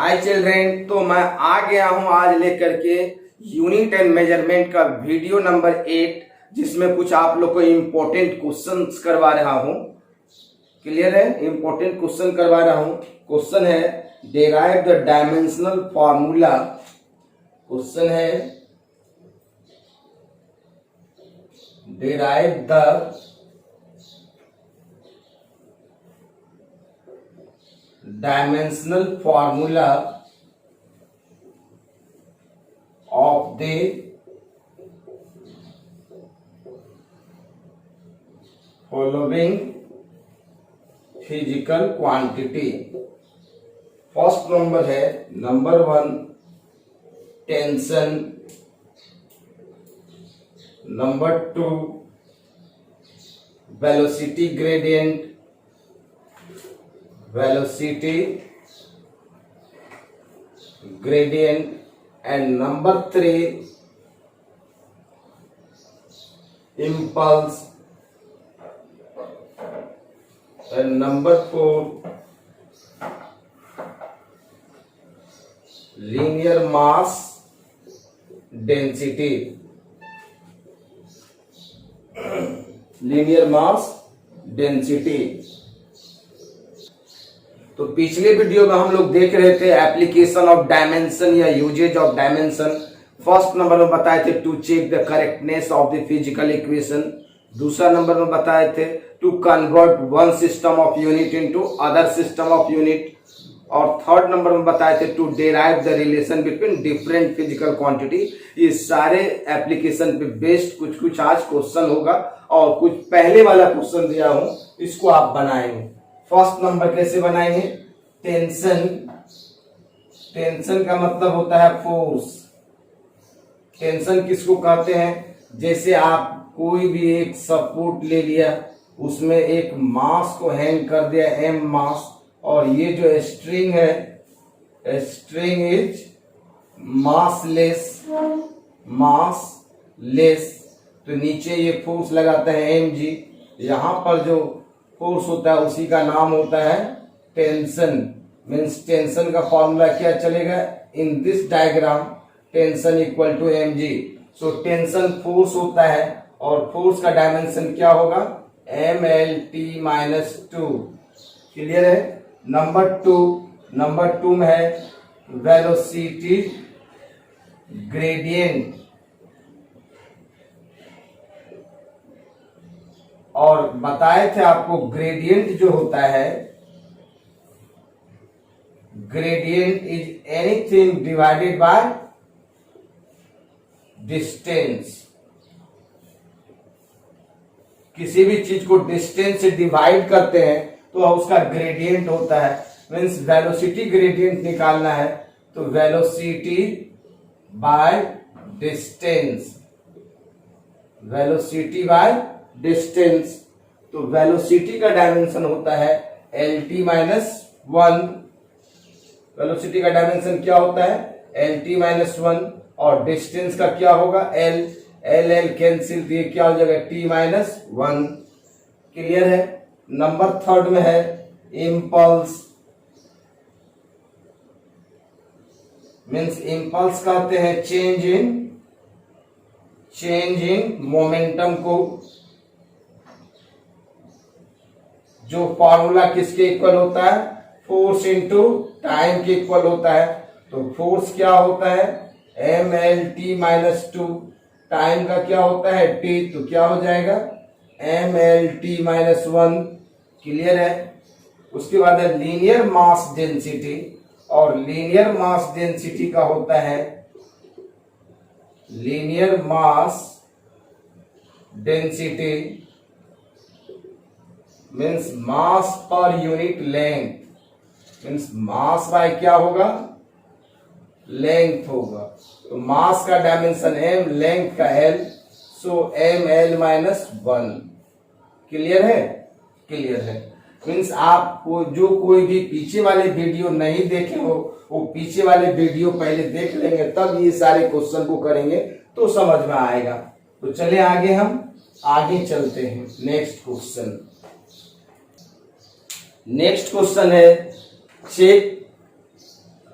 हाय children, तो मैं आ गया हूं आज लेकर के यूनिट एंड मेजरमेंट का वीडियो नंबर 8, जिसमें कुछ आप लोग को इम्पोर्टेंट क्वेश्चंस करवा रहा हूं। क्लियर है? इम्पोर्टेंट क्वेश्चन करवा रहा हूं। क्वेश्चन है derive the dimensional formula. Question है derive the dimensional formula of the following physical quantity। First number है number 1 tension, number 2 velocity gradient, and number 3 impulse, and number 4 linear mass density। तो पिछले video में हम लोग देख रहे थे एप्लीकेशन ऑफ डायमेंशन या usages of dimension. First number में बताए थे to check the correctness of the physical equation. दूसरा नंबर में बताए थे to convert one system of unit into other system of unit. और थर्ड नंबर में बताए थे to derive the relation between different physical quantity. ये सारे एप्लीकेशन पे बेस्ड कुछ कुछ आज क्वेश्चन होगा, और कुछ पहले वाला क्वेश्चन दिया हूं इसको आप बनाएंगे। फर्स्ट नंबर कैसे बनाएंगे? टेंशन का मतलब होता है फोर्स। टेंशन किसको कहते हैं? जैसे आप कोई भी एक सपोर्ट ले लिया, उसमें एक मास को हैंग कर दिया एम मास, और ये जो स्ट्रिंग है, स्ट्रिंग इज मासलेस, तो नीचे ये फोर्स लगाता है एम जी। यहां पर जो फोर्स होता है उसी का नाम होता है टेंशन। मीन्स टेंशन का फॉर्मूला क्या चलेगा in this diagram? Tension equal to M G. So tension force होता है, और फोर्स का डायमेंशन क्या होगा? M L T minus 2। Clear है? नंबर टू में है वेलोसिटी ग्रेडियंट, और बताए थे आपको ग्रेडियंट जो होता है, gradient is anything divided by distance. किसी भी चीज को डिस्टेंस से डिवाइड करते हैं तो उसका ग्रेडियंट होता है। मीन्स वेलोसिटी ग्रेडियंट निकालना है तो वेलोसिटी बाय डिस्टेंस, तो वेलोसिटी का डायमेंशन होता है एल टी माइनस 1। वेलोसिटी का डायमेंशन क्या होता है? एल टी माइनस 1, और डिस्टेंस का क्या होगा? एल कैंसिल, तो ये क्या हो जाएगा? T minus 1। क्लियर है? नंबर थर्ड में है इम्पल्स। मीन्स इम्पल्स कहते हैं चेंज इन मोमेंटम को, जो फॉर्मूला किसके इक्वल होता है? फोर्स इनटू टाइम के इक्वल होता है। तो फोर्स क्या होता है? M L T minus 2। Time का क्या होता है? टी, तो क्या हो जाएगा? M L T minus 1। Clear है? उसके बाद है लीनियर मास डेंसिटी, और लीनियर मास डेंसिटी का होता है linear mass density means mass per unit length. Means mass by क्या होगा? लेंथ होगा। तो मास का डायमेंशन एम, लेंथ का एल, सो एम एल माइनस 1। क्लियर है? क्लियर है। मीन्स आपको जो कोई भी पीछे वाले वीडियो नहीं देखे हो, वो पीछे वाले वीडियो पहले देख लेंगे, तब ये सारे क्वेश्चन को करेंगे तो समझ में आएगा। तो चले हम आगे चलते हैं। नेक्स्ट क्वेश्चन है check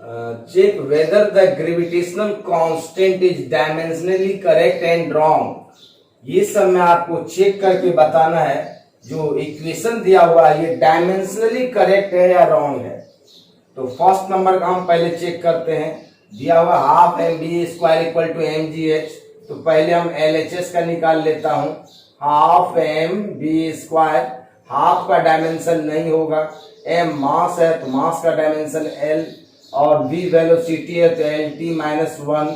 check whether the gravitational constant is dimensionally correct and wrong. ये सब में आपको चेक करके बताना है जो इक्वेशन दिया हुआ है ये डायमेंशनली करेक्ट है या रॉन्ग है। तो फर्स्ट नंबर का हम पहले चेक करते हैं। दिया हुआ half M B square equal to M G H. तो पहले हम एल एच एस का निकाल लेता हूं। Half M B square, half का डायमेंशन नहीं होगा, एम मास है तो मास का डायमेंशन एल, और v वेलोसिटी है तो एल टी माइनस वन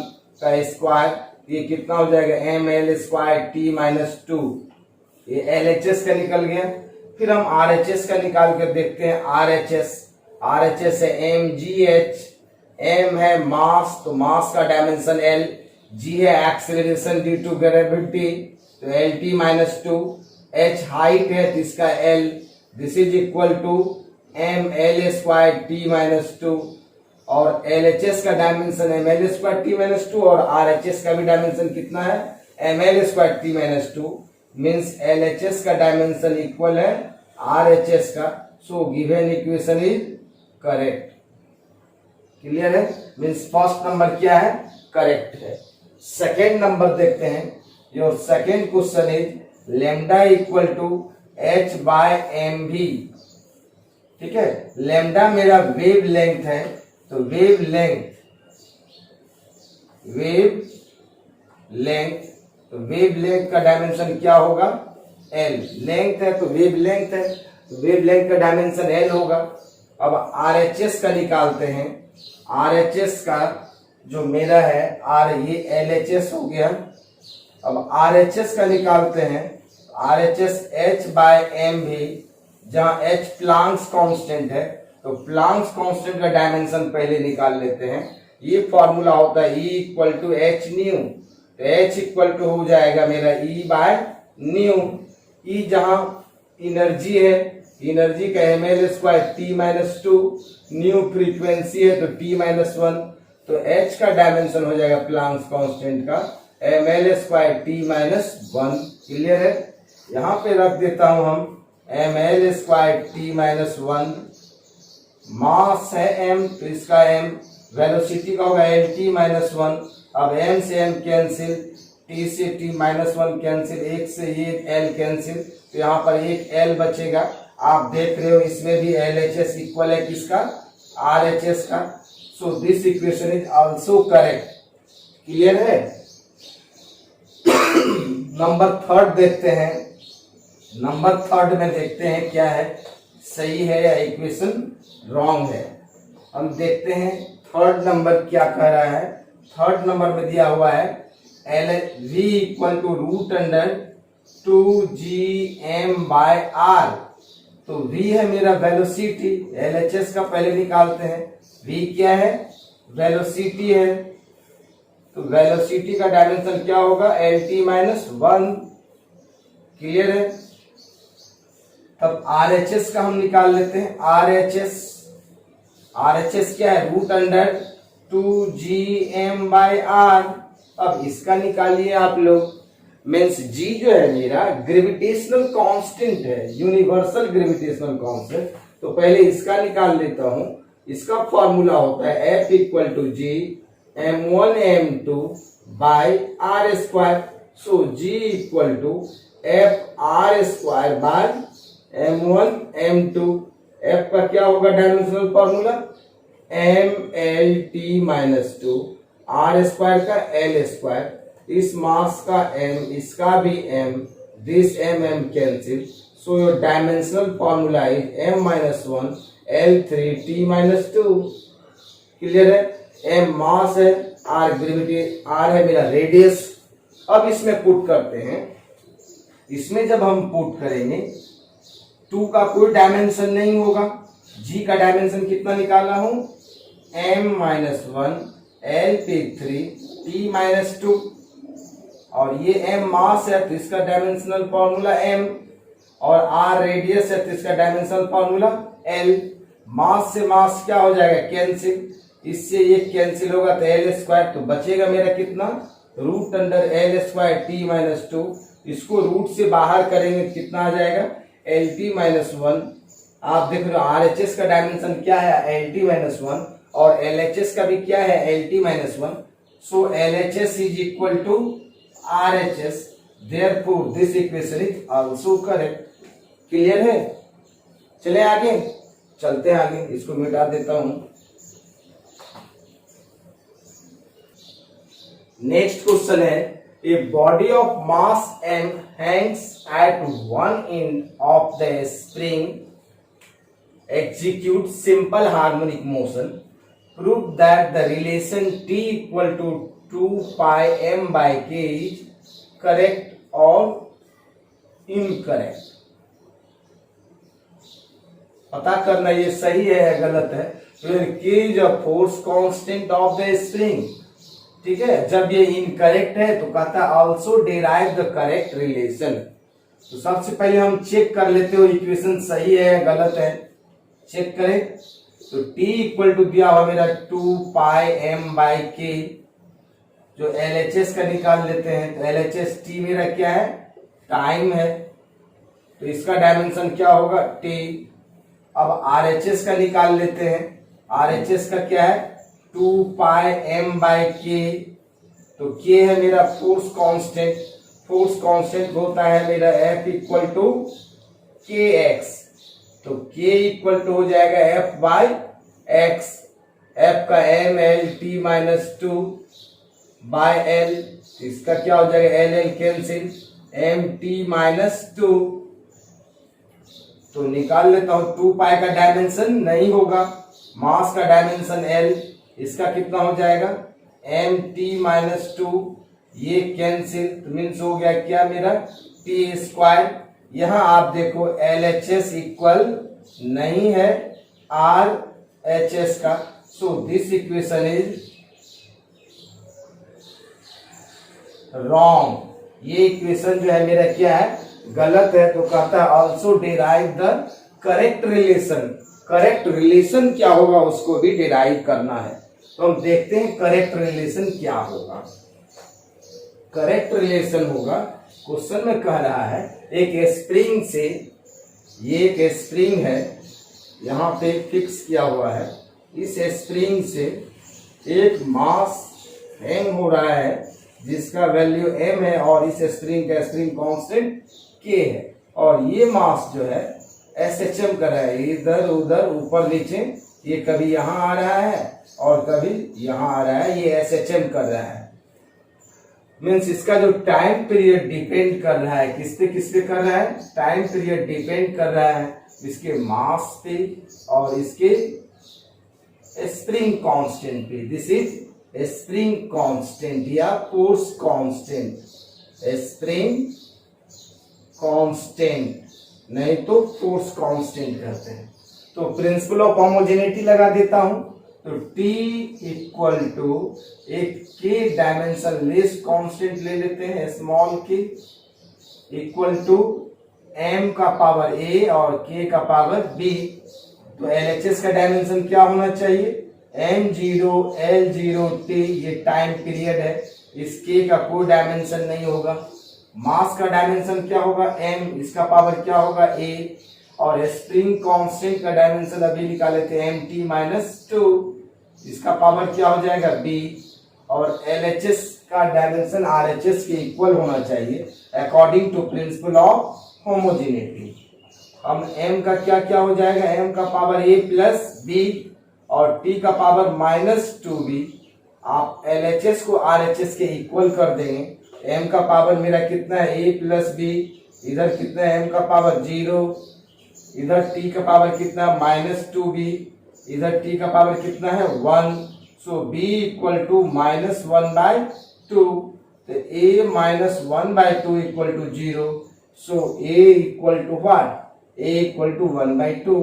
का स्क्वायर, ये कितना हो जाएगा M L square T minus two. ये एल एच एस का निकल गया। फिर हम आर एच एस का निकाल कर देखते हैं। आर एच एस है एम जी एच, एम है मास तो मास का डायमेंशन एल, जी है एक्सेलरेशन ड्यू टू ग्रेविटी तो L T minus two, H height है तो इसका L, this is equal to M L square T minus two, और एल एच एस का dimension M L square T minus two, और R H S का भी dimension कितना है M L square T minus two, means L H S का dimension equal है R H S का। So given equation is correct. Clear है, means first number क्या है करेक्ट है। सेकेंड नंबर देखते हैं। Your second question is lambda equal to H by M भी। ठीक है, लेमडा मेरा वेव लेंथ है तो वेव लेंथ का डायमेंशन क्या होगा एल। लेंथ है तो वेव लेंथ है तो वेव लेंथ का डायमेंशन एल होगा। अब आरएचएस का निकालते हैं। आरएचएस का जो मेरा है आर, ये एलएचएस हो गया। अब आरएचएस का निकालते हैं। आरएचएस एच बाय एम भी, जहां एच प्लांक्स कांस्टेंट है तो प्लांक्स कांस्टेंट का डायमेंशन पहले निकाल लेते हैं। ये फॉर्मूला होता है E equal to H nu, तो एच इक्वल टू हो जाएगा मेरा E बाय न्यू। ई जहां एनर्जी है, एनर्जी का M L square T minus two, nu frequency है तो टी माइनस वन, तो एच का डायमेंशन हो जाएगा प्लांक्स कांस्टेंट का M L square T minus one. Clear है, यहां पे रख देता हूं हम M L square T minus one. Mass है एम तो इसका एम, वेलोसिटी का होगा एल टी माइनस वन। अब एम से एम कैंसिल, टी से टी माइनस वन कैंसिल, एक से ये एल कैंसिल, तो यहाँ पर एक एल बचेगा। आप देख रहे हो इसमें भी एल एच एस इक्वल है किसका आर एच एस का। So this equation is also correct. Clear है। नंबर थर्ड देखते हैं। नंबर थर्ड में देखते हैं क्या है, सही है या इक्वेशन रॉन्ग है। हम देखते हैं थर्ड नंबर क्या कह रहा है। थर्ड नंबर में दिया हुआ है L V equal to root under two G M by R. तो v है मेरा वेलोसिटी, एल एच एस का पहले निकालते हैं। v क्या है वेलोसिटी है, तो वेलोसिटी का डायमेंशन क्या होगा L T minus one. Clear है। तब आर एच एस का हम निकाल लेते हैं। आर एच एस क्या है root under two G M by R. अब इसका निकालिए आप लोग। मीन्स जी जो है मेरा ग्रेविटेशनल कांस्टेंट है, यूनिवर्सल ग्रेविटेशनल कांस्टेंट, तो पहले इसका निकाल लेता हूं। इसका फॉर्मूला होता है F equal to G M one M two by R square. So G equal to F R square by M one M two. F का क्या होगा dimensional formula M L T minus two, R square का L square, इस mass का m, इसका भी m, this m cancel. So your dimensional formula is m minus one L three T minus two. Clear है। m मास है, r gravity, r है मेरा radius. अब इसमें पुट करते हैं। इसमें जब हम पुट करेंगे 2 का कोई डायमेंशन नहीं होगा। g का डायमेंशन कितना निकाला हूं m minus one L P three T minus two, और ये m मास है तो इसका डायमेंशनल फॉर्मूला m, और r रेडियस है तो इसका डायमेंशनल फॉर्मूला l। मास से मास क्या हो जाएगा कैंसिल, इससे ये कैंसिल होगा तो एल स्क्वायर, तो बचेगा मेरा कितना root under L square T minus two. इसको रूट से बाहर करेंगे कितना आ जाएगा एल टी माइनस वन। आप देख रहे हो आर एच एस का डायमेंशन क्या है एल टी माइनस वन, और LHS का भी क्या है LT minus 1, so LHS is equal to RHS, therefore this equation is also correct. Clear है? चले आगे, चलते हैं आगे, इसको मिटा देता हूं। नेक्स्ट क्वेश्चन है, a body of mass m hangs at one end of the spring, execute simple harmonic motion, prove that the relation T equal to 2 pi m by k is correct or incorrect। पता करना ये सही है या गलत है। फिर k is a force constant of the spring, ठीक है। जब ये इनकरेक्ट है तो कहता है also derive the correct relation. तो सबसे पहले हम चेक कर लेते हो इक्वेशन सही है या गलत है, चेक करें। तो T इक्वल टू दिया हुआ मेरा 2 पाई m बाई k, जो LHS का निकाल लेते हैं। तो LHS T मेरा क्या है, टाइम है, तो इसका डायमेंशन क्या होगा T। अब RHS का निकाल लेते हैं। RHS का क्या है 2 पाई m बाई k, तो k है मेरा फोर्स कांस्टेंट। फोर्स कांस्टेंट होता है मेरा F इक्वल टू kx, तो k इक्वल टू हो जाएगा F बाई x। F का m l t minus 2 by l, इसका क्या हो जाएगा l l cancel, m t minus 2। तो निकाल लेता हूं, 2 पाई का डायमेंशन नहीं होगा, मास का डायमेंशन l, इसका कितना हो जाएगा m t माइनस 2, ये कैंसिल, तो मीन्स हो गया क्या मेरा t स्क्वायर। यहां आप देखो LHS इक्वल नहीं है RHS का, so this equation is wrong. ये इक्वेशन जो है मेरा क्या है, गलत है। तो कहता है also derive the correct relation. Correct relation क्या होगा उसको भी डिराइव करना है। तो हम देखते हैं करेक्ट रिलेशन क्या होगा। करेक्ट रिलेशन होगा, क्वेश्चन में कह रहा है एक स्प्रिंग से, ये एक स्प्रिंग है यहां पे फिक्स किया हुआ है, इस स्प्रिंग से एक मास हैंग हो रहा है जिसका वैल्यू m है, और इस स्प्रिंग का स्प्रिंग कांस्टेंट k है, और ये मास जो है SHM कर रहा है, इधर उधर ऊपर नीचे, ये कभी यहां आ रहा है और कभी यहां आ रहा है, ये SHM कर रहा है। मीन्स इसका जो टाइम पीरियड डिपेंड कर रहा है, किस पे कर रहा है, टाइम पीरियड डिपेंड कर रहा है इसके मास पे और इसके स्प्रिंग कांस्टेंट पे। दिस इज स्प्रिंग कांस्टेंट या फोर्स कांस्टेंट, स्प्रिंग कांस्टेंट नहीं तो फोर्स कांस्टेंट कहते हैं। तो प्रिंसिपल ऑफ होमोजेनिटी लगा देता हूं, तो T इक्वल टू एक k डायमेंशन लेस कांस्टेंट ले लेते हैं, small k equal to m का पावर a और k का पावर b। तो LHS का डायमेंशन क्या होना चाहिए, m0 l0 t, ये टाइम पीरियड है, इस k का कोई डायमेंशन नहीं होगा। मास का डायमेंशन क्या होगा m, इसका पावर क्या होगा a, और स्प्रिंग कांस्टेंट का डायमेंशन अभी निकाले थे mt माइनस 2, इसका पावर क्या हो जाएगा b, और LHS का डायमेंशन RHS के इक्वल होना चाहिए according to principle of homogeneity. हम m का क्या क्या हो जाएगा, m का पावर a प्लस b और t का पावर माइनस 2b। आप LHS को RHS के इक्वल कर देंगे, m का पावर मेरा कितना है a प्लस b, इधर कितना है m का पावर 0, इधर t का पावर कितना माइनस 2b, इधर t का पावर कितना है 1, so b equal to minus 1 by 2, तो a minus 1 by 2 equal to 0, so a equal to what, a equal to 1 by 2।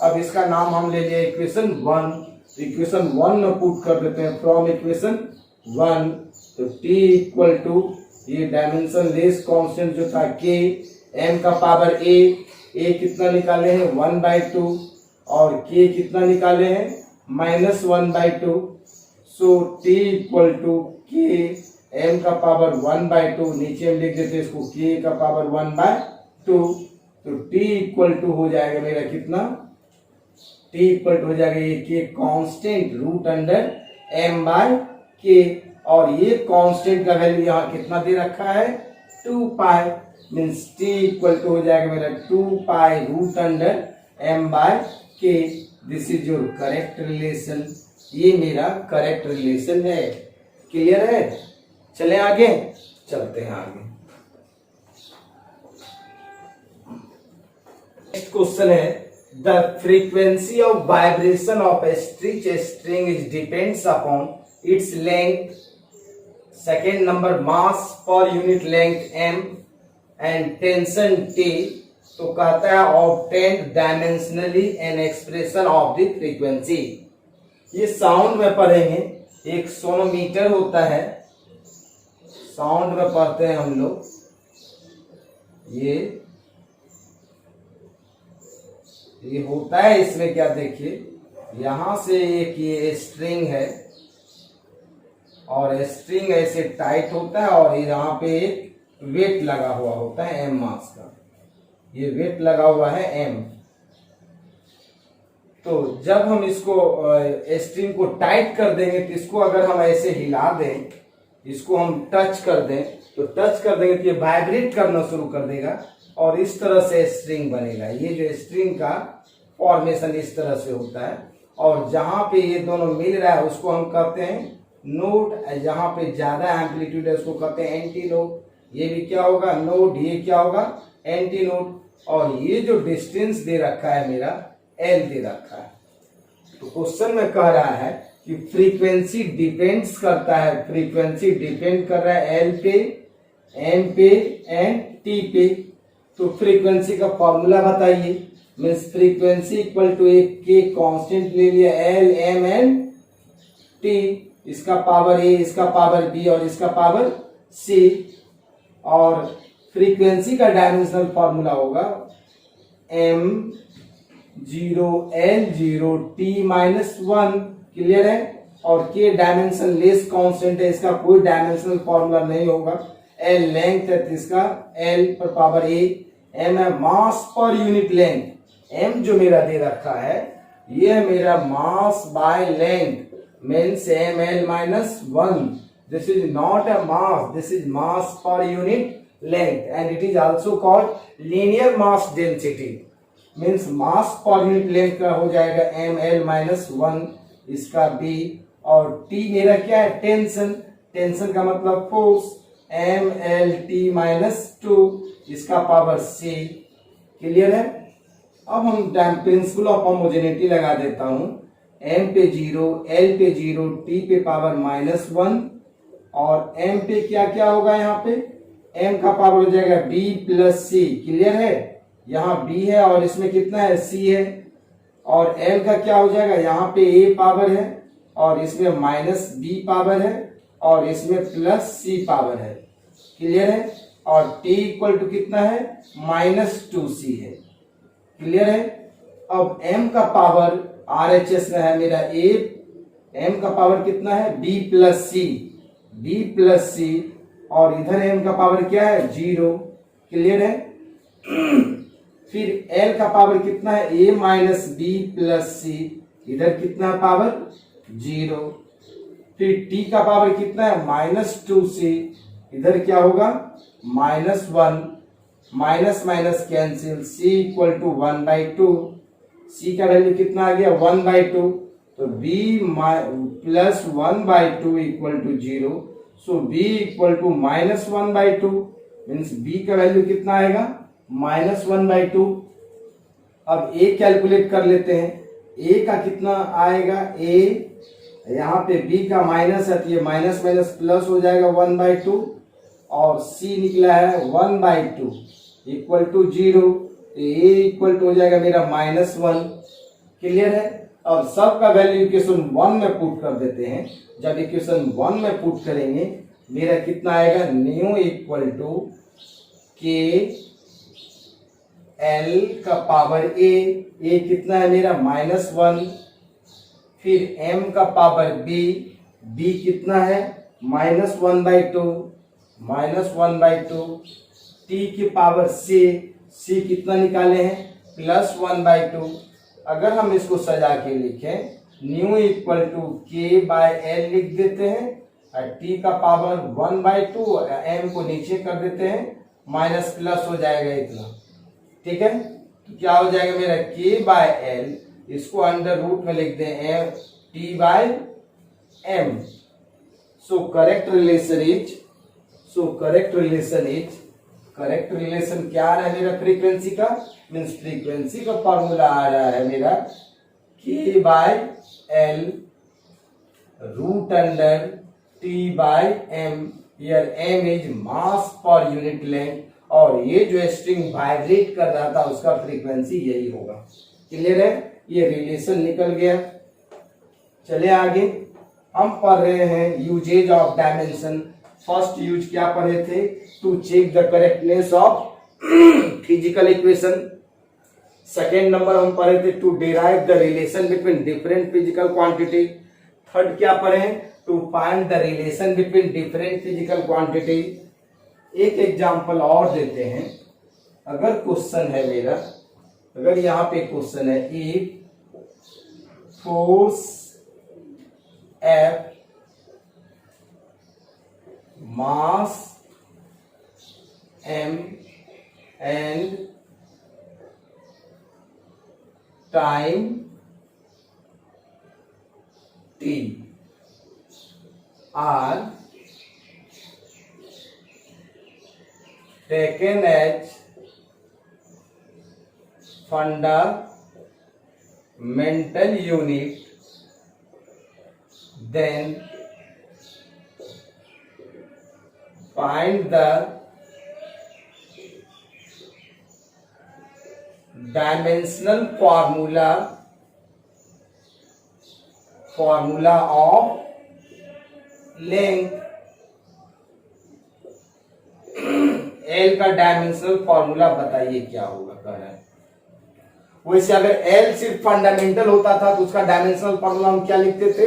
अब इसका नाम हम ले लिया इक्वेशन 1, इक्वेशन 1 में पुट कर देते हैं फ्रॉम इक्वेशन 1। तो t इक्वल टू ये डायमेंशन लेस कांस्टेंट जो था k, m का पावर a कितना निकाले हैं 1 बाय 2 और k कितना निकाले हैं minus 1 by 2, so t equal to k, m का पावर 1 बाय 2, नीचे हम लिख देते हैं इसको k का पावर 1 बाय 2, तो t इक्वल टू हो जाएगा मेरा कितना, टी इक्वल टू हो जाएगा ये K constant root under M by K, और ये कांस्टेंट का वैल्यू यहाँ कितना दे रखा है 2 pi, means T equal to हो जाएगा मेरा 2 pi root under M by K. This is your correct relation, ये मेरा करेक्ट रिलेशन है। क्लियर है? चले आगे, चलते हैं आगे। नेक्स्ट क्वेश्चन है the frequency of vibration of a string is depends upon its length, second number mass per unit length m and tension t। तो कहता है obtain dimensionally an expression of the frequency. ये sound में पढ़ेंगे, एक sonometer होता है, sound में पढ़ते हैं हम लोग। ये होता है, इसमें क्या देखिए, यहां से एक ये स्ट्रिंग है और स्ट्रिंग ऐसे टाइट होता है और यहाँ पे एक वेट लगा हुआ होता है m मास का, ये वेट लगा हुआ है m। तो जब हम इसको स्ट्रिंग को टाइट कर देंगे तो इसको अगर हम ऐसे हिला दें, इसको हम टच कर दें, तो टच कर देंगे तो ये वाइब्रेट करना शुरू कर देगा और इस तरह से स्ट्रिंग बनेगा। ये जो स्ट्रिंग का फॉर्मेशन इस तरह से होता है, और जहां पे ये दोनों मिल रहा है उसको हम कहते हैं नोड, जहां पे ज्यादा एम्पलीट्यूड है उसको कहते हैं एंटी नोड। ये भी क्या होगा नोड, ये क्या होगा एंटी नोड। और ये जो डिस्टेंस दे रखा है मेरा एल दे रखा है। तो क्वेश्चन में कह रहा है कि फ्रीक्वेंसी डिपेंड्स करता है, फ्रीक्वेंसी डिपेंड कर रहा है एल पे, एम पे एंड टी पे। तो फ्रीक्वेंसी का फॉर्मूला बताइए। मीन्स फ्रीक्वेंसी इक्वल टू एक के कांस्टेंट ले लिया एल एम एंड टी, इसका पावर ए, इसका पावर बी और इसका पावर सी। और फ्रीक्वेंसी का डायमेंशनल फॉर्मूला होगा M 0 L 0 T minus 1। Clear है? और के डायमेंशन लेस कांस्टेंट है, इसका कोई डायमेंशनल फॉर्मूला नहीं होगा। एल लेंथ है तो इसका एल पर पावर ए, एम है मास पर यूनिट लेंथ। एम जो मेरा दे रखा है ये है मेरा mass by length, means M L minus 1। This is not a mass, this is mass per unit length and it is also called linear mass density. Means mass per unit length का हो जाएगा M L minus 1, इसका B. और T मेरा क्या है tension, tension का मतलब force, M L T minus 2, इसका पावर सी। क्लियर है? अब हम प्रिंसिपल ऑफ होमोजेनिटी लगा देता हूं। एम पे 0, एल पे 0, टी पे पावर माइनस 1 और एम पे क्या क्या होगा, यहाँ पे एम का पावर हो जाएगा बी प्लस सी। क्लियर है? यहाँ बी है और इसमें कितना है सी है। और एल का क्या हो जाएगा, यहाँ पे ए पावर है और इसमें माइनस बी पावर है और इसमें प्लस सी पावर है। क्लियर है? और t इक्वल टू कितना है -2c है। क्लियर है? अब m का पावर RHS में है मेरा a, m का पावर कितना है b प्लस सी और इधर m का पावर क्या है 0। क्लियर है? फिर l का पावर कितना है a माइनस बी प्लस सी, इधर कितना है पावर 0। फिर t का पावर कितना है -2c, इधर क्या होगा -1, minus minus cancel, c equal to 1/2। c का वैल्यू कितना आ गया 1/2, तो b plus 1/2 equal to 0। So b equal to -1/2 means b का वैल्यू कितना आएगा -1/2। अब a कैलकुलेट कर लेते हैं। a का कितना आएगा, a यहाँ पे b का माइनस है तो ये माइनस माइनस प्लस हो जाएगा 1/2 और c निकला है 1/2 इक्वल टू 0, तो a इक्वल टू हो जाएगा मेरा -1। क्लियर है? और सबका वैल्यू इक्वेशन 1 में पुट कर देते हैं। जब इक्वेशन 1 में पुट करेंगे मेरा कितना आएगा न्यू इक्वल टू के एल का पावर ए कितना है मेरा -1, फिर m का पावर b कितना है -1/2 t की पावर c कितना निकाले हैं +1/2, अगर हम इसको सजा के लिखें, न्यू इक्वल टू के बाय एल लिख देते हैं और टी का पावर 1/2, एम को नीचे कर देते हैं, माइनस प्लस हो जाएगा इतना। ठीक है, तो क्या हो जाएगा मेरा के बाय एल, इसको अंडर रूट में लिख दें M T by M. So correct relation क्या आ रहा है मेरा फ्रीक्वेंसी का, मीन्स फ्रीक्वेंसी का फॉर्मूला आ रहा है मेरा K by L root under T by M. Here M is mass per unit length, और ये जो स्ट्रिंग वाइब्रेट कर रहा था उसका फ्रीक्वेंसी यही होगा। क्लियर है, ये रिलेशन निकल गया। चले आगे, हम पढ़ रहे हैं usages of dimension. First use क्या पढ़े थे, to check the correctness of physical equation. Second number हम पढ़े थे to derive the relation between different physical quantity. Third क्या पढ़े, to find the relation between different physical quantity. एक example और देते हैं। अगर क्वेश्चन है मेरा, अगर यहाँ पे क्वेश्चन है, if force F mass m and time t are taken as fundamental unit, then find the dimensional formula of length। L का डायमेंशनल फॉर्मूला बताइए क्या होगा, कह रहा है। वैसे अगर L सिर्फ फंडामेंटल होता था तो उसका डायमेंशनल फॉर्मूला हम क्या लिखते थे,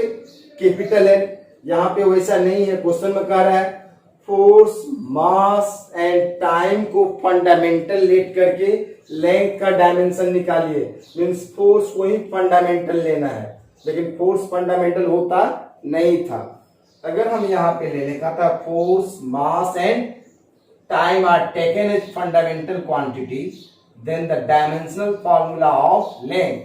कैपिटल L। यहाँ पे वैसा नहीं है, क्वेश्चन में कह रहा है फोर्स मास एंड टाइम को फंडामेंटल लेट करके लेंथ का डायमेंशन निकालिए। मीन्स फोर्स को ही फंडामेंटल लेना है, लेकिन फोर्स फंडामेंटल होता नहीं था। अगर हम यहाँ पे ले लिखा था force mass and time are taken as fundamental quantity, then the dimensional formula of length,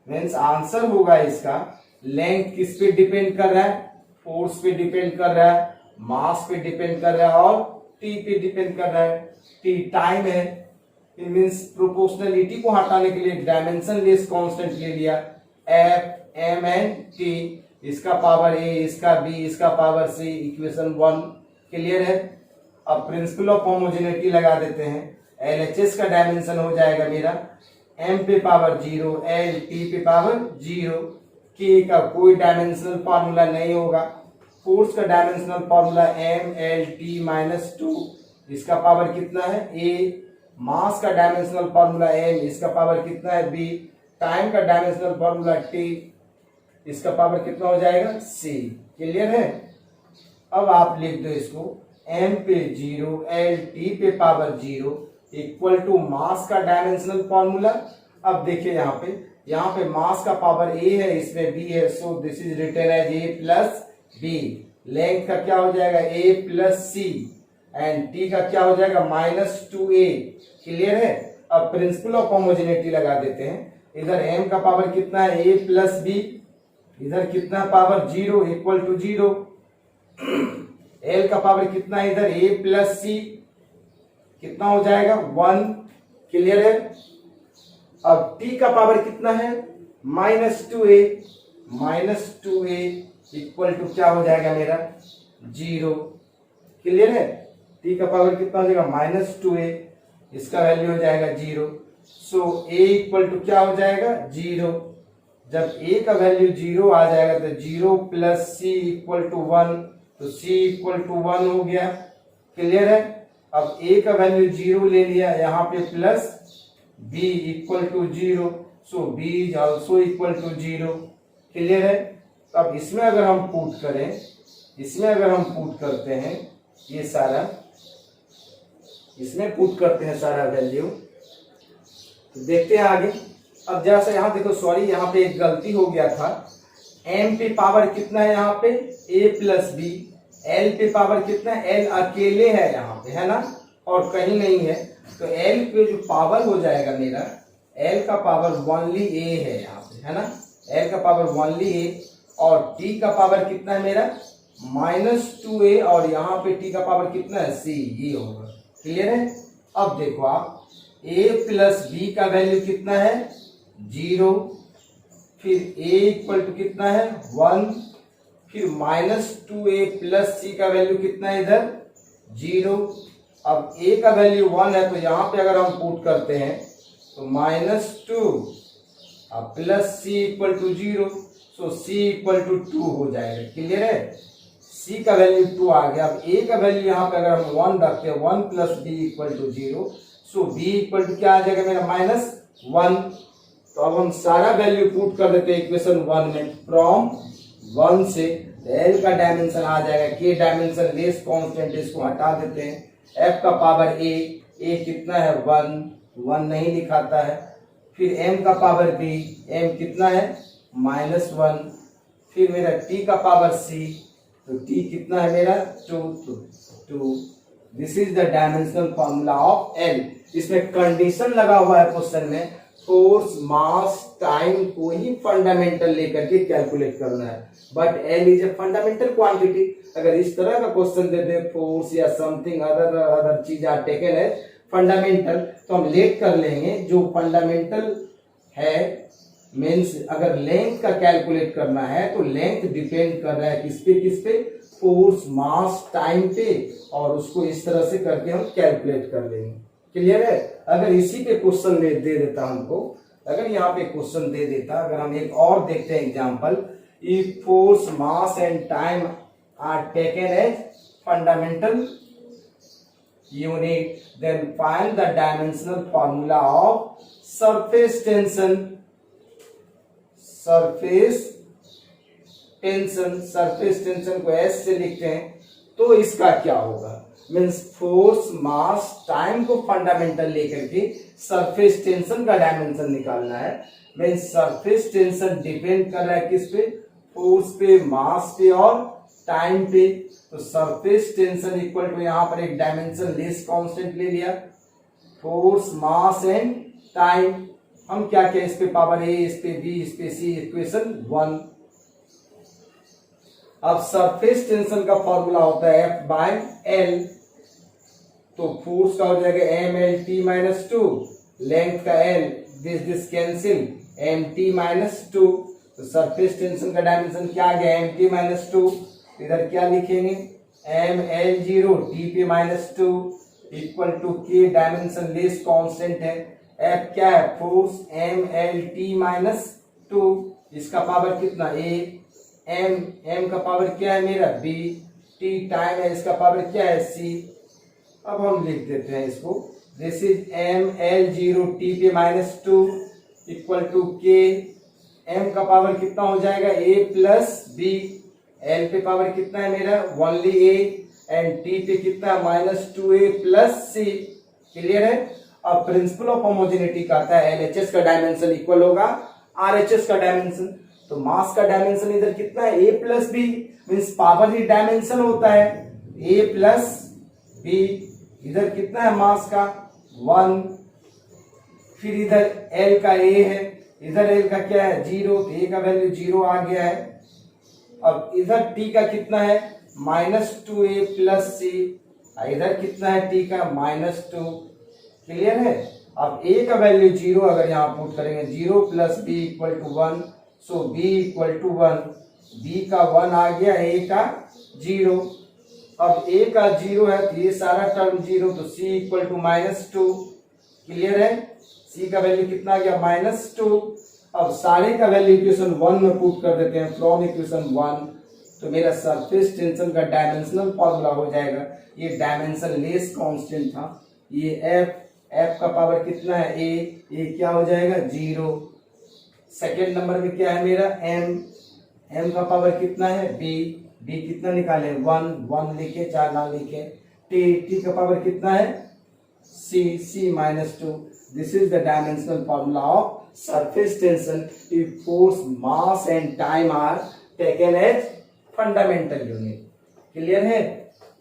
means answer होगा इसका लेंथ किस पे डिपेंड कर रहा है, फोर्स पे डिपेंड कर रहा है, मास पे डिपेंड कर रहा है और टी पे डिपेंड कर रहा है। टी टाइम है, इट मींस प्रोपोर्शनलिटी को हटाने के लिए डायमेंशन लेस कांस्टेंट ले लिया, एफ एम एंड टी, इसका पावर ए, इसका बी, इसका पावर सी, इक्वेशन 1 क्लियर है। अब प्रिंसिपल ऑफ होमोजेनिटी लगा देते हैं। एलएचएस का डायमेंशन हो जाएगा मेरा एम पे पावर 0, एल टी पे पावर 0। के का कोई डायमेंशनल फॉर्मूला नहीं होगा। फोर्स का dimensional formula M L T minus 2, इसका पावर कितना है ए। मास का डायमेंशनल फॉर्मूला एम, इसका पावर कितना है बी। टाइम का डायमेंशनल फॉर्मूला टी, इसका पावर कितना हो जाएगा सी। क्लियर है। अब आप लिख दो इसको एम पे 0, एल टी पे पावर 0 इक्वल टू मास का डायमेंशनल फॉर्मूला। अब देखिए यहाँ पे मास का पावर ए है, इसमें बी है, so this is written as A plus B. Length का क्या हो जाएगा A plus C, and T का क्या हो जाएगा -2a। क्लियर है। अब प्रिंसिपल ऑफ होमोजेनिटी लगा देते हैं। इधर m का पावर कितना है a प्लस बी, इधर कितना पावर 0 इक्वल टू 0। l का पावर कितना है इधर a प्लस सी, कितना हो जाएगा 1। क्लियर है। अब t का पावर कितना है -2a इक्वल टू क्या हो जाएगा मेरा 0। क्लियर है। t का पावर कितना हो जाएगा -2a, इसका वैल्यू हो जाएगा 0। सो a इक्वल टू क्या हो जाएगा 0। जब a का वैल्यू 0 आ जाएगा तो 0 प्लस सी इक्वल टू 1, तो c इक्वल टू 1 हो गया। क्लियर है। अब a का वैल्यू 0 ले लिया, यहाँ पे plus b equal to 0, so b is also equal to 0। Clear है। अब इसमें अगर हम पुट करें, इसमें अगर हम पुट करते हैं ये सारा, इसमें पुट करते हैं सारा वैल्यू, तो देखते हैं आगे अब जरा सा यहाँ देखो, सॉरी यहाँ पे एक गलती हो गया था। m पे पावर कितना है यहाँ पे a प्लस बी, l पे पावर कितना है, l अकेले है यहाँ पे, है ना, और कहीं नहीं है। तो l पे जो पावर हो जाएगा मेरा, l का पावर ओनली a है यहाँ पे, है ना, l का पावर ओनली a, और t का पावर कितना है मेरा -2a, और यहाँ पे t का पावर कितना है c, ये होगा। क्लियर है। अब देखो आप a प्लस b का वैल्यू कितना है 0, फिर a इक्वल टू कितना है 1, फिर -2a प्लस c का वैल्यू कितना है इधर 0। अब a का वैल्यू 1 है, तो यहाँ पे अगर हम पुट करते हैं तो -2 plus c equal to 0, so c equal to 2 हो जाएगा। क्लियर है। c का वैल्यू 2 आ गया। अब a का वैल्यू यहाँ पे अगर हम 1 रखते हैं, 1 plus b equal to 0, so b equal to क्या आ जाएगा मेरा -1। तो अब हम सारा वैल्यू पुट कर देते हैं इक्वेशन 1 में, फ्रॉम 1 से l का डायमेंशन आ जाएगा k डायमेंशन लेस कांस्टेंट, इसको हटा देते हैं। f का पावर a कितना है 1 नहीं लिखाता है। फिर m का पावर b, m कितना है -1। फिर मेरा t का पावर c, तो t कितना है मेरा 2। This is the dimensional formula of l। इसमें कंडीशन लगा हुआ है क्वेश्चन में, फोर्स मास टाइम को ही फंडामेंटल लेकर के कैलकुलेट करना है, but L is a fundamental quantity. अगर इस तरह का क्वेश्चन दे दे, फोर्स या समथिंग अदर चीज आर टेकन है फंडामेंटल, तो हम लेट कर लेंगे। जो फंडामेंटल है मीन्स अगर लेंथ का कैलकुलेट करना है तो लेंथ डिपेंड कर रहा है किस पे फोर्स मास टाइम पे, और उसको इस तरह से करके हम कैलकुलेट कर लेंगे। क्लियर है। अगर इसी पे क्वेश्चन दे देता हमको, अगर यहाँ पे क्वेश्चन दे देता, अगर हम एक और देखते हैं example, if force mass and time are taken as fundamental unit, then find the dimensional formula of surface tension. Surface tension को एस से लिखते हैं, तो इसका क्या होगा, मीन्स फोर्स मास टाइम को फंडामेंटल लेकर के सरफेस टेंशन का डायमेंशन निकालना है। मीन्स सरफेस टेंशन डिपेंड कर रहा है किस पे, फोर्स पे, मास पे और टाइम पे। तो सरफेस टेंशन इक्वल टू यहाँ पर एक डायमेंशन लेस कांस्टेंट ले लिया, फोर्स मास एंड टाइम। हम क्या किया, इस पे पावर a, इस पे b, इस पे c, इक्वेशन 1। अब सरफेस टेंशन का फॉर्मूला होता है F बाय L, तो फोर्स का हो जाएगा mlt-2, लेंथ का L, दिस कैंसिल, mt-2। तो सरफेस टेंशन का डायमेंशन क्या आ गया mt-2। इधर क्या लिखेंगे ml0 tp-2 equal to k dimensionless constant है। F क्या है, फोर्स mlt-2, इसका पावर कितना a, m का पावर क्या है मेरा b, t टाइम है, इसका पावर क्या है c। अब हम लिख देते हैं इसको, this is ml0 tp-2 equal to k, m का पावर कितना हो जाएगा a प्लस b, l पे पावर कितना है मेरा ओनली a, एंड t पे कितना -2a प्लस c। क्लियर है। अब प्रिंसिपल ऑफ होमोजेनिटी कहता है LHS का डायमेंशन इक्वल होगा RHS का डायमेंशन। तो मास का डायमेंशन इधर कितना है a plus B, means power ही डायमेंशन होता है a प्लस बी। इधर कितना है मास का 1, फिर इधर L का a है, इधर L का क्या है 0, तो a का वैल्यू 0 आ गया है। अब इधर t का कितना है -2a प्लस c, इधर कितना है t का -2। क्लियर है। अब a का वैल्यू 0 अगर यहाँ पुट करेंगे, 0 plus b equal to 1, so b equal to 1, b का 1 आ गया, a का 0। अब a का 0 है तो ये सारा टर्म 0, तो c इक्वल टू -2। क्लियर है। c का वैल्यू कितना आ गया -2। अब सारे का वैल्यू इक्वेशन 1 में पुट कर देते हैं, फ्रॉम इक्वेशन 1, तो मेरा सरफेस टेंशन का डायमेंशनल फॉर्मूला हो जाएगा। ये डायमेंशन लेस कांस्टेंट था, ये f का पावर कितना है a क्या हो जाएगा 0। सेकेंड नंबर में क्या है मेरा m का पावर कितना है b कितना निकाले 1 लिखे, 4 ना लिखे। t का पावर कितना है C minus 2. This is the dimensional formula of surface tension if force, mass and time are taken as fundamental unit. Clear है?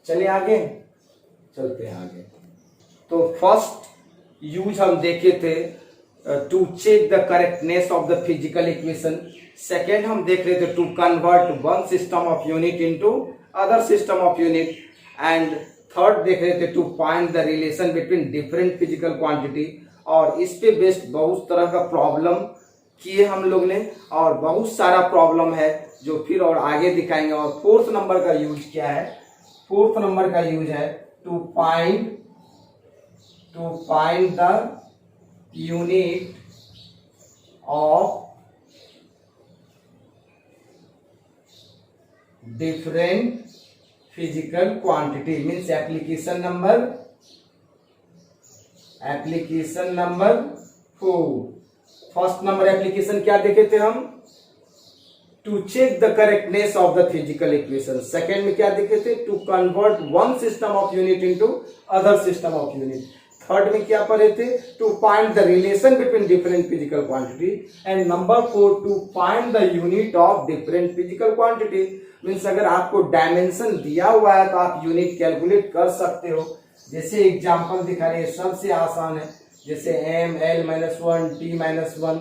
चलिए आगे चलते हैं आगे. तो फर्स्ट यूज हम देखे थे to check the correctness of the physical equation. Second हम देख रहे थे to convert one system of unit into other system of unit. And third देख रहे थे to find the relation between different physical quantity. और इस पे बेस्ड बहुत तरह का प्रॉब्लम किए हम लोग ने और बहुत सारा प्रॉब्लम है जो फिर और आगे दिखाएंगे. और फोर्थ नंबर का यूज क्या है? फोर्थ नंबर का यूज है to find the unit of different physical quantity. Means application number 4. First number application क्या देखे थे हम? To check the correctness of the physical equation. Second में क्या देखे थे? To convert one system of unit into other system of unit. Third में क्या पढ़े थे? To find the relation between different physical quantity. And number 4 to find the unit of different physical quantity. Means अगर आपको dimension दिया हुआ है तो आप यूनिट कैलकुलेट कर सकते हो. जैसे एग्जांपल दिखा रहे हैं, सबसे आसान है. जैसे m l minus 1 t minus 1.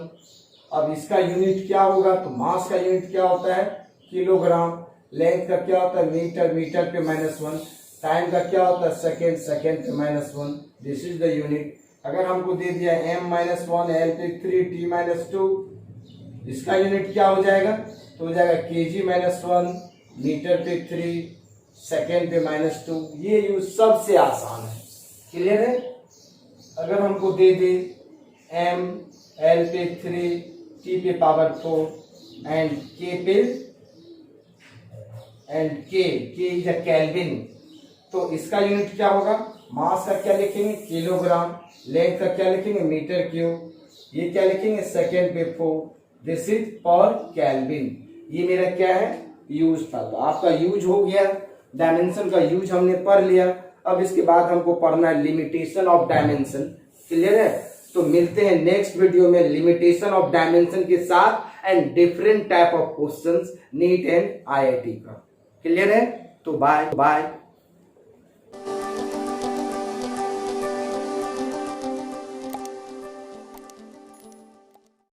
अब इसका यूनिट क्या होगा? तो मास का यूनिट क्या होता है? किलोग्राम. लेंथ का क्या होता है? मीटर. मीटर पे -1. टाइम का क्या होता है? सेकेंड. सेकेंड पे -1. This is the unit. अगर हमको दे दिया m माइनस 1 l पे 3 t माइनस 2, इसका यूनिट क्या हो जाएगा? तो हो जाएगा kg माइनस 1, मीटर पे 3, सेकेंड पे -2. ये यूज सबसे आसान है. क्लियर है? अगर हमको दे दे m l पे 3, t पे power 4 and k is a kelvin, तो इसका यूनिट क्या होगा? मास का क्या लिखेंगे? किलोग्राम. लेंथ का क्या लिखेंगे? Metre cube. ये क्या लिखेंगे? सेकेंड पे 4. This is per kelvin. ये मेरा क्या है? यूज था. तो आपका यूज हो गया. डायमेंशन का यूज हमने पढ़ लिया. अब इसके बाद हमको पढ़ना है लिमिटेशन ऑफ डायमेंशन. क्लियर है? तो मिलते हैं नेक्स्ट वीडियो में लिमिटेशन ऑफ डायमेंशन के साथ and different type of questions neat and IIT का. क्लियर है? तो बाय.